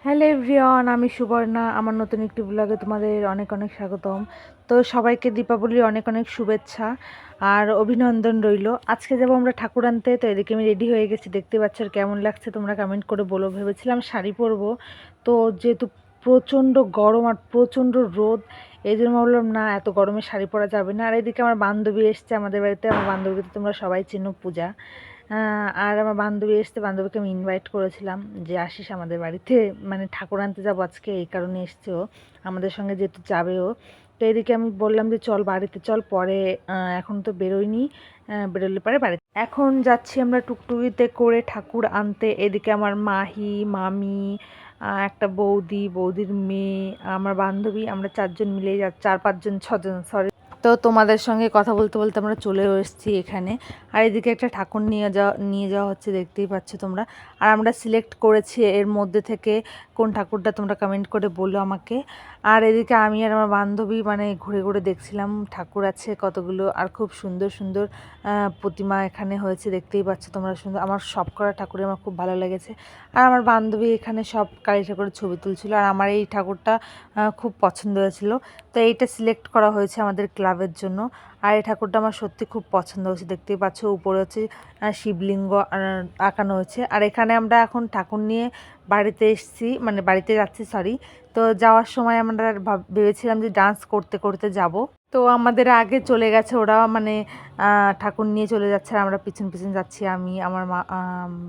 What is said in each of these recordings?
Hello everyone, আমি সুবর্ণা। আমার নতুন একটি ব্লগে তোমাদের অনেক অনেক স্বাগতম। তো সবাইকে দীপাবলির অনেক অনেক শুভেচ্ছা আর অভিনন্দন রইল। আজকে যাবো আমরা ঠাকুর আনতে, তো এদিকে আমি রেডি হয়ে গেছি, দেখতে পাচ্ছ। আর কেমন লাগছে তোমরা কমেন্ট করে বলো। ভেবেছিলাম শাড়ি পরবো, তো যেহেতু প্রচণ্ড গরম আর প্রচণ্ড রোদ, এই জন্য ভাবলাম না, এত গরমে শাড়ি পরা যাবে না। আর এদিকে আমার বান্ধবী এসছে আমাদের বাড়িতে। আমার বান্ধবীকে তো তোমরা সবাই চেনো, পূজা। আর আমার বান্ধবী এসছে, বান্ধবীকে আমি ইনভাইট করেছিলাম যে আসিস আমাদের বাড়িতে, মানে ঠাকুর আনতে যাবো আজকে, এই কারণে এসছে ও আমাদের সঙ্গে, যেহেতু যাবে ও। তো এদিকে আমি বললাম যে চল বাড়িতে চল, পরে এখন তো বেরোয়নি, বেরোলে পরে বাড়িতে। এখন যাচ্ছি আমরা টুকটুকিতে করে ঠাকুর আনতে। এদিকে আমার মাহি, মামি, একটা বৌদি, বৌদির মেয়ে, আমার বান্ধবী, আমরা চারজন মিলেই যাচ্ছি, 4-5 জন 6 জন সরি। তো তোমাদের সঙ্গে কথা বলতে বলতে আমরা চলেও এসেছি এখানে। আর এদিকে একটা ঠাকুর নিয়ে যাওয়া হচ্ছে, দেখতেই পাচ্ছ তোমরা। আর আমরা সিলেক্ট করেছি এর মধ্যে থেকে কোন ঠাকুরটা, তোমরা কমেন্ট করে বলো আমাকে। আর এদিকে আমি আর আমার বান্ধবী মানে ঘুরে ঘুরে দেখছিলাম, ঠাকুর আছে কতগুলো, আর খুব সুন্দর সুন্দর প্রতিমা এখানে হয়েছে, দেখতেই পাচ্ছ তোমরা। সুন্দর, আমার সব করা ঠাকুরই আমার খুব ভালো লেগেছে। আর আমার বান্ধবী এখানে সব কালী ঠাকুরের ছবি তুলছিল, আর আমার এই ঠাকুরটা খুব পছন্দ হয়েছিল। তো এইটা সিলেক্ট করা হয়েছে আমাদের ক্লাবের জন্য। আর এই ঠাকুরটা আমার সত্যি খুব পছন্দ হয়েছে, দেখতেই পাচ্ছ। উপরে হচ্ছে শিবলিঙ্গ আঁকানো হয়েছে। আর এখানে আমরা এখন ঠাকুর নিয়ে বাড়িতে এসেছি, মানে বাড়িতে যাচ্ছি সরি। তো যাওয়ার সময় আমরা ভেবেছিলাম যে ডান্স করতে করতে যাব। তো আমাদের আগে চলে গেছে ওরা, মানে ঠাকুর নিয়ে চলে যাচ্ছে, আর আমরা পিছন পিছন যাচ্ছি। আমি, আমার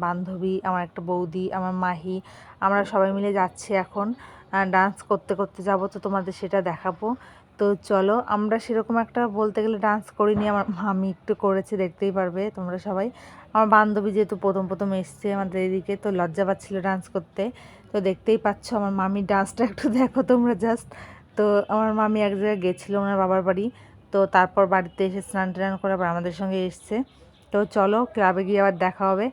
বান্ধবী, আমার একটা বৌদি, আমার মাহি, আমরা সবাই মিলে যাচ্ছি এখন। ডান্স করতে করতে যাব, তো তোমাদের সেটা দেখাবো। তো চলো, আমরা সেরকম একটা বলতে গেলে ডান্স করিনি, আমার মামি একটু করেছে, দেখতেই পারবে তোমরা সবাই। আমার বান্ধবী যেহেতু প্রথম প্রথম এসছে আমাদের এদিকে, তো লজ্জা পাচ্ছিল ডান্স করতে। তো দেখতেই পাচ্ছ আমার মামির ডান্সটা, একটু দেখো তোমরা জাস্ট। তো আমার মামি এক জায়গায় গেছিলো ওনার বাবার বাড়ি, তো তারপর বাড়িতে এসে স্নান টান করে আবার আমাদের সঙ্গে এসছে। তো চলো ক্লাবে গিয়ে আবার দেখা হবে।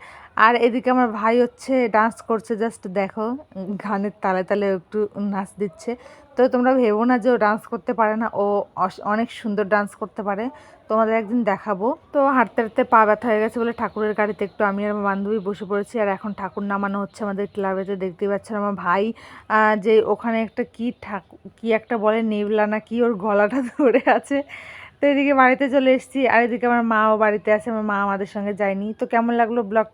আর এদিকে আমার ভাই হচ্ছে ডান্স করছে, জাস্ট দেখো, গানের তালে তালে একটু নাচ দিচ্ছে। তো তোমরা ভেবো না যে ও ডান্স করতে পারে না, ও অনেক সুন্দর ডান্স করতে পারে, তোমাদের একদিন দেখাবো। তো হাঁটতে হাঁটতে পা ব্যথা হয়ে গেছে বলে ঠাকুরের গাড়িতে একটু আমি আর আমার বান্ধবী বসে পড়েছি। আর এখন ঠাকুর নামানো হচ্ছে আমাদের ক্লাবেতে, দেখতেই পাচ্ছেন। আমার ভাই যে ওখানে একটা কি একটা বলে, নেবলা না কি, ওর গলাটা ধরে আছে। তো এদিকে বাড়িতে চলে এসেছি। আর এদিকে আমার মাও বাড়িতে আছে, আমার মা আমাদের সঙ্গে যায়নি। তো কেমন লাগলো ব্লগটা?